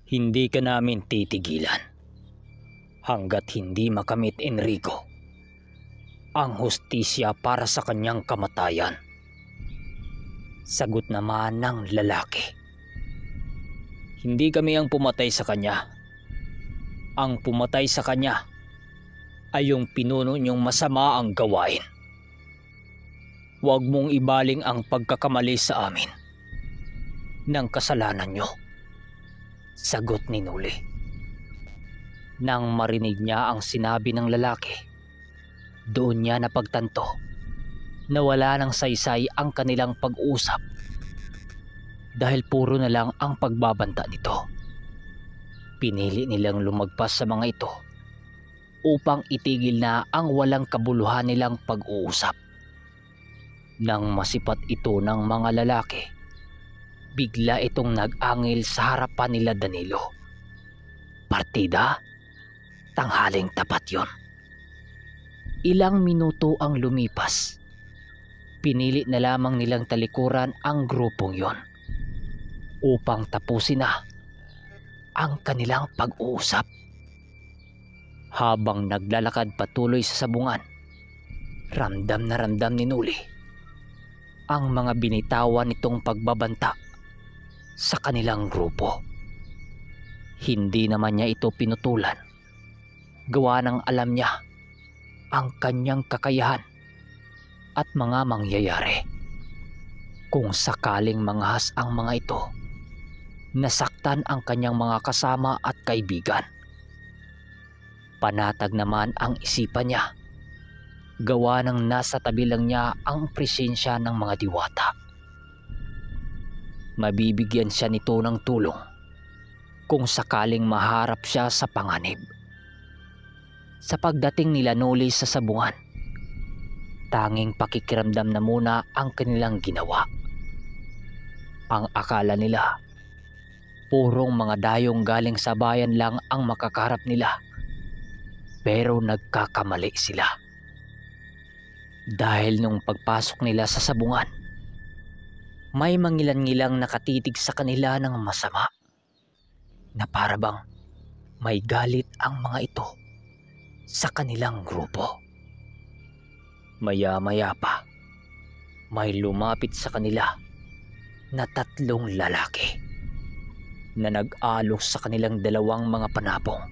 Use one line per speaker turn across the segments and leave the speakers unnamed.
Hindi ka namin titigilan hanggat hindi makamit Enrico ang hustisya para sa kanyang kamatayan. Sagot naman ng lalaki. Hindi kami ang pumatay sa kanya. Ang pumatay sa kanya ay yung pinuno niyong masama ang gawain. Huwag mong ibaling ang pagkakamali sa amin ng kasalanan niyo. Sagot ni Noli. Nang marinig niya ang sinabi ng lalaki, doon niya napagtanto na wala ng saysay ang kanilang pag-usap dahil puro na lang ang pagbabanta nito. Pinili nilang lumagpas sa mga ito upang itigil na ang walang kabuluhan nilang pag-uusap. Nang masipat ito ng mga lalaki, bigla itong nag-angil sa harapan nila Danilo. Partida? Tanghaling tapat yon. Ilang minuto ang lumipas. Pinili na lamang nilang talikuran ang grupong yon upang tapusin na ang kanilang pag-uusap. Habang naglalakad patuloy sa sabungan, ramdam na ramdam ni Noli ang mga binitawan nitong pagbabanta sa kanilang grupo. Hindi naman niya ito pinutulan, gawa ng alam niya ang kanyang kakayahan at mga mangyayari. Kung sakaling manghas ang mga ito, nasaktan ang kanyang mga kasama at kaibigan. Panatag naman ang isipan niya, gawa ng nasa tabi lang niya ang presensya ng mga diwata. Mabibigyan siya nito ng tulong kung sakaling maharap siya sa panganib. Sa pagdating nila Noli sa sabungan, tanging pakikiramdam na muna ang kanilang ginawa. Ang akala nila, purong mga dayong galing sa bayan lang ang makakarap nila. Pero nagkakamali sila. Dahil nung pagpasok nila sa sabungan, may mangilan-ngilang nakatitig sa kanila ng masama, na parabang may galit ang mga ito sa kanilang grupo. Maya-maya pa, may lumapit sa kanila na 3 lalaki na nag-alok sa kanilang 2 mga panabong.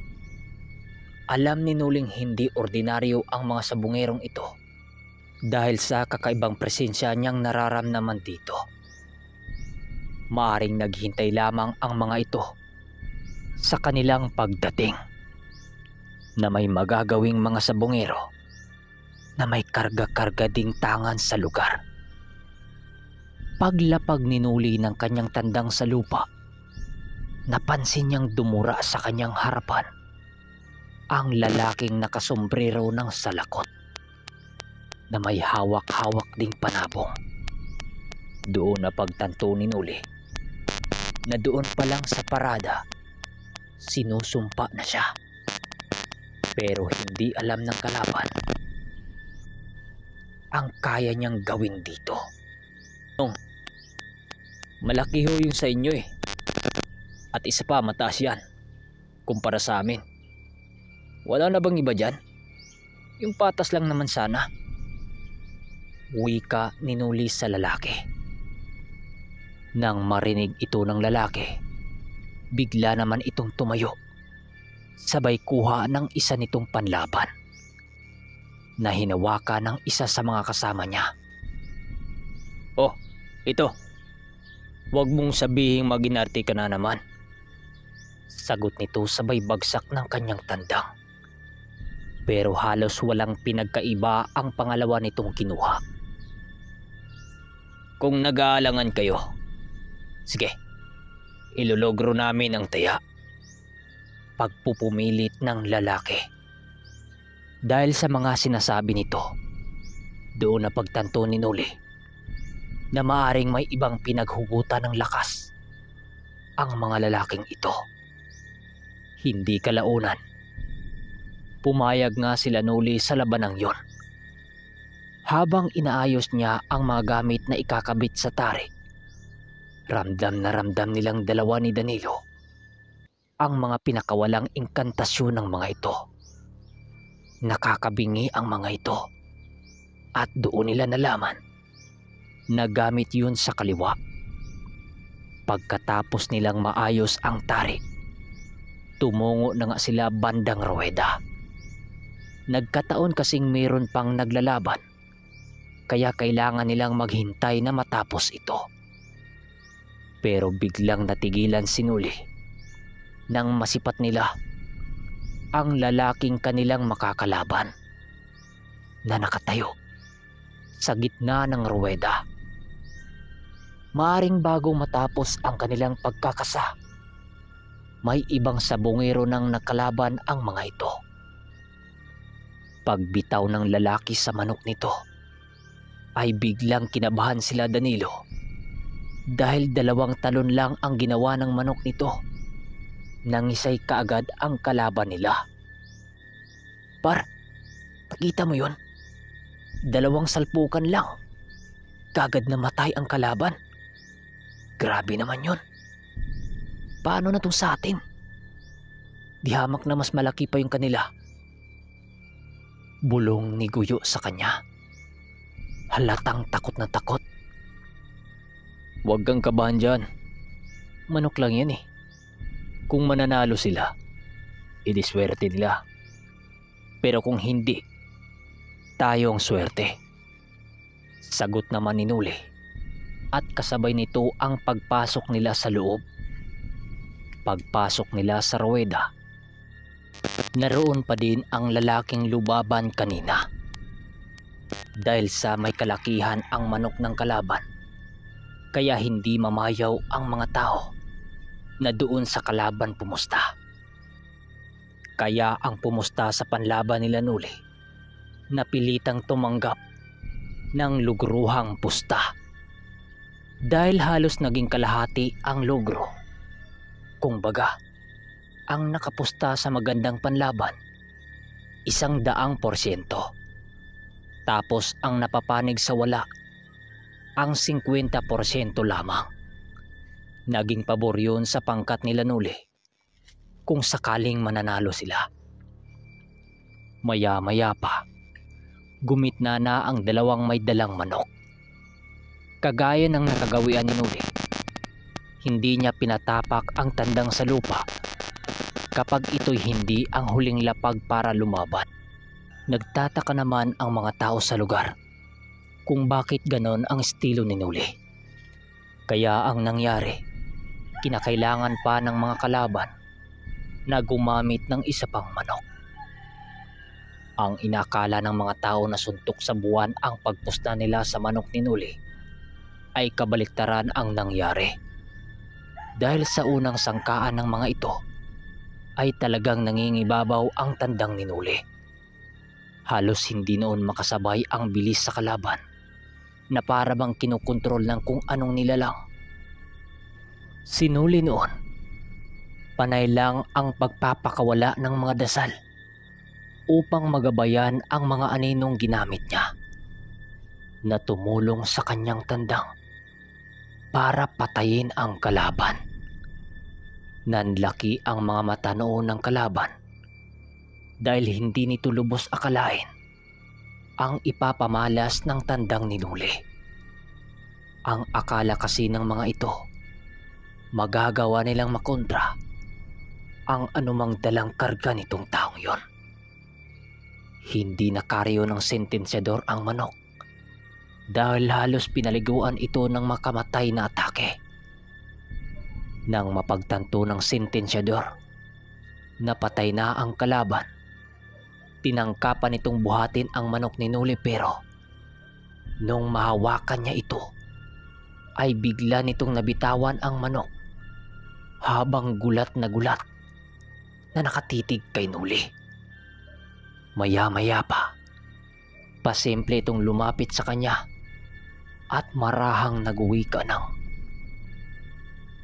Alam ni Noling hindi ordinaryo ang mga sabungerong ito dahil sa kakaibang presensya niyang nararamdaman dito. Maaring naghintay lamang ang mga ito sa kanilang pagdating na may magagawing mga sabungero na may karga-karga ding tangan sa lugar. Paglapag ni Noli ng kanyang tandang sa lupa, napansin niyang dumura sa kanyang harapan ang lalaking nakasombrero ng salakot na may hawak-hawak ding panabong. Doon napagtanto ni Noli na doon pa lang sa parada sinusumpa na siya. Pero hindi alam ng kalaban ang kaya niyang gawin dito. Malaki ho yung sa inyo eh. At isa pa, mataas yan kumpara sa amin. Wala na bang iba dyan? Yung patas lang naman sana. Wika ni Noli sa lalaki. Nang marinig ito ng lalaki, bigla naman itong tumayo. Sabay kuha ng isa nitong panlaban na hinawakan ng isa sa mga kasama niya. Oh, ito. Huwag mong sabihing maginarte ka na naman. Sagot nito sabay bagsak ng kanyang tandang. Pero halos walang pinagkaiba ang pangalawa nitong kinuha. Kung nag-aalangan kayo, sige, ilologro namin ang taya. Pagpupumilit ng lalaki. Dahil sa mga sinasabi nito, doon na pagtanto ni Noli na maaring may ibang pinaghugutan ng lakas ang mga lalaking ito. Hindi kalaunan, pumayag nga sila Noli sa labanang yon. Habang inaayos niya ang mga gamit na ikakabit sa tarik, ramdam na ramdam nilang 2 ni Danilo ang mga pinakawalang inkantasyon ng mga ito. Nakakabingi ang mga ito at doon nila nalaman na gamit yun sa kaliwa. Pagkatapos nilang maayos ang tari, tumungo na nga sila bandang Rueda. Nagkataon kasing mayroon pang naglalaban, kaya kailangan nilang maghintay na matapos ito. Pero biglang natigilan si Nuli nang masipat nila ang lalaking kanilang makakalaban na nakatayo sa gitna ng ruweda. Maaring bago matapos ang kanilang pagkakasa, may ibang sabongero nang nakalaban ang mga ito. Pagbitaw ng lalaki sa manok nito, ay biglang kinabahan sila Danilo dahil 2 talon lang ang ginawa ng manok nito. Nangisay kaagad ang kalaban nila. Par, nakita mo yun? 2 salpukan lang, kaagad namatay ang kalaban. Grabe naman yun. Paano na itong sa atin? Di hamak na mas malaki pa yung kanila. Bulong ni Guyo sa kanya. Halatang takot na takot. Huwag kang kabahan dyan. Manok lang yan eh. Kung mananalo sila, idiswerte nila. Pero kung hindi, tayo ang swerte. Sagot naman ni Nuli, at kasabay nito ang pagpasok nila sa loob. Pagpasok nila sa ruweda, naroon pa din ang lalaking lubaban kanina. Dahil sa may kalakihan ang manok ng kalaban, kaya hindi mamayaw ang mga tao na doon sa kalaban pumusta. Kaya ang pumusta sa panlaban nila Nuli, napilitang tumanggap ng lugruhang pusta. Dahil halos naging kalahati ang logro. Kumbaga, ang nakapusta sa magandang panlaban, 100%. Tapos ang napapanig sa wala, ang 50% lamang. Naging pabor yun sa pangkat nila Nuli kung sakaling mananalo sila. Maya-maya pa, gumitna na ang 2 may dalang manok. Kagaya ng nakagawian ni Nuli, hindi niya pinatapak ang tandang sa lupa kapag ito'y hindi ang huling lapag para lumaban. Nagtataka naman ang mga tao sa lugar kung bakit ganon ang estilo ni Nuli. Kaya ang nangyari, kinakailangan pa ng mga kalaban na gumamit ng isa pang manok. Ang inakala ng mga tao na suntok sa buwan ang pagpusta nila sa manok ni Nuli ay kabaliktaran ang nangyari. Dahil sa unang sangkaan ng mga ito ay talagang nangingibabaw ang tandang ni Nuli. Halos hindi noon makasabay ang bilis sa kalaban na para bang kinukontrol ng kung anong nilalang. Si Nuli noon, panay lang ang pagpapakawala ng mga dasal upang magabayan ang mga aninong ginamit niya na tumulong sa kanyang tandang para patayin ang kalaban. Nanlaki ang mga mata noon ng kalaban dahil hindi nito lubos akalain ang ipapamalas ng tandang ni Nuli. Ang akala kasi ng mga ito, magagawa nilang makontra ang anumang dalang karga nitong taong yon. Hindi nakaryo ng sentensyador ang manok dahil halos pinaliguan ito ng makamatay na atake. Nang mapagtanto ng sentensyador na patay na ang kalaban, tinangkapan itong buhatin ang manok ni Nuli, pero nung mahawakan niya ito ay bigla nitong nabitawan ang manok habang gulat na nakatitig kay Nuli. Maya-maya pa, pasimple itong lumapit sa kanya at marahang nag-uwika ng,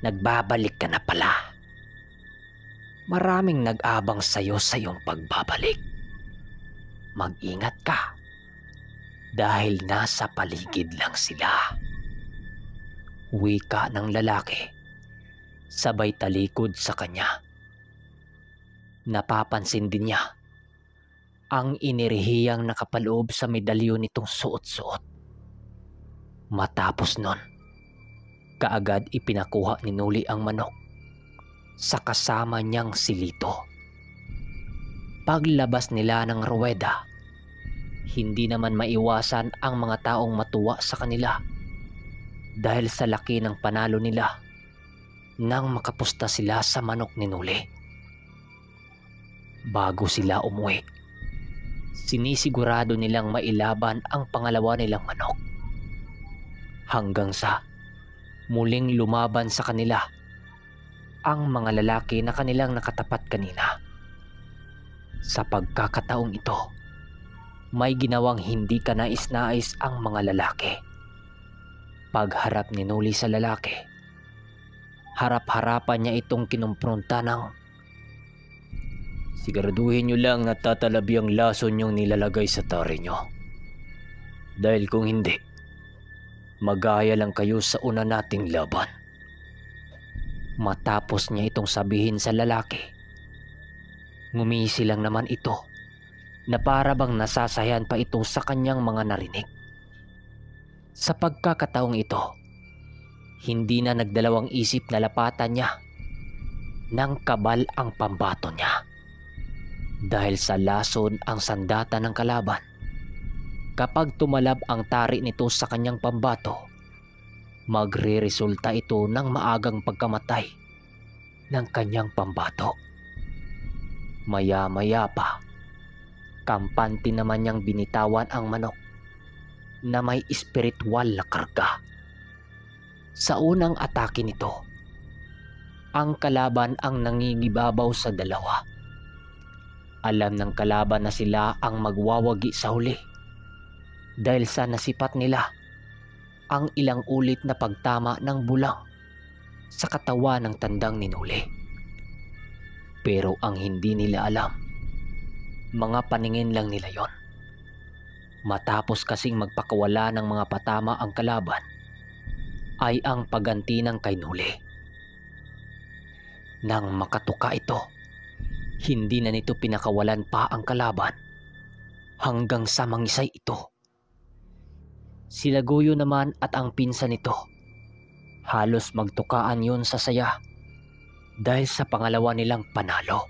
"Nagbabalik ka na pala. Maraming nag-abang sa'yo sa iyong pagbabalik. Mag-ingat ka dahil nasa paligid lang sila." Wika ng lalaki, sabay talikod sa kanya. Napapansin din niya ang inerehiyang nakapaloob sa medalyon nitong suot-suot. Matapos nun, kaagad ipinakuha ni Nuli ang manok sa kasama niyang si Lito. Paglabas nila ng ruweda, hindi naman maiwasan ang mga taong matuwa sa kanila dahil sa laki ng panalo nila nang makapusta sila sa manok ni Nuli. Bago sila umuwi, sinisigurado nilang mailaban ang pangalawa nilang manok. Hanggang sa muling lumaban sa kanila ang mga lalaki na kanilang nakatapat kanina. Sa pagkakataong ito, may ginawang hindi kanais-nais ang mga lalaki. Pagharap ni Nuli sa lalaki, harap-harapan niya itong kinumpronta ng, "Siguraduhin niyo lang na tatalabi ang laso niyong nilalagay sa tari niyo. Dahil kung hindi, magaya lang kayo sa una nating laban." Matapos niya itong sabihin sa lalaki, ngumisi lang naman ito na para bang nasasayan pa ito sa kanyang mga narinig. Sa pagkakataong ito, hindi na nagdalawang isip na lapatan niya ng kabal ang pambato niya. Dahil sa lason ang sandata ng kalaban, kapag tumalab ang tari nito sa kanyang pambato, magre-resulta ito ng maagang pagkamatay ng kanyang pambato. Maya-maya pa, kampante naman niyang binitawan ang manok na may espiritual na karga. Sa unang atake nito, ang kalaban ang nangingibabaw sa dalawa. Alam ng kalaban na sila ang magwawagi sa huli dahil sa nasipat nila ang ilang ulit na pagtama ng bulang sa katawan ng tandang ni Nuli. Pero ang hindi nila alam, mga paningin lang nila yon. Matapos kasing magpakawala ng mga patama ang kalaban, ay ang pagganti ng kay Nuli. Nang makatuka ito, hindi na nito pinakawalan pa ang kalaban hanggang sa mangisay ito. Sila Goyo naman at ang pinsan nito, halos magtukaan yun sa saya dahil sa pangalawa nilang panalo.